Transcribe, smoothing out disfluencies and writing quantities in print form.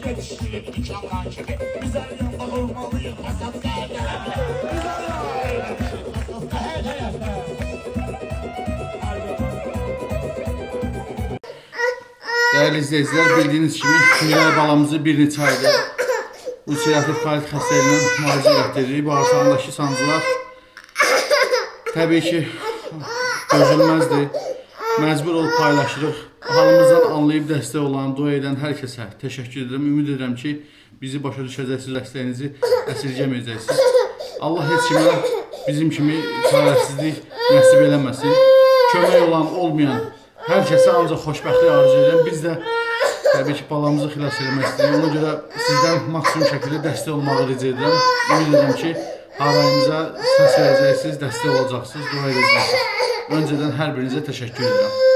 yetiştirir iki kamran kimi. Güzel yanında olmalıyız Esat kardeş. Güzel yanında. Değerli izleyiciler, bildiğiniz kimi Gülay balamızı bir neçə ayda ulserativ kolit xəstəliyindən müalicə etdiririk. Bağırsağındakı sancılar təbii ki dözülməzdir. Məcbur olub paylaşırıq. Halımızdan anlayıb dəstək olan, dua edən hər kəsə təşəkkür edirəm. Ümid edirəm ki, bizi başa düşəcəksiniz, dəstəyinizi əsirgəməyəcəksiniz. Allah heç kimə bizim kimi çarəsizlik nəsib eləməsin. Kömək olan, olmayan hər kəsə ancaq xoşbəxtlik arzu edirəm. Biz də təbii ki, balamızı xilas eləmək istəyirik. Ona görə sizdən maksimum şəkildə dəstək olmağı rica edirəm. Ümid edirəm ki, harayımıza səs verəcəksiniz, dəstək olacaqsınız, dua edəcəksiniz. Öncədən hər birinizə təşəkkür edirəm.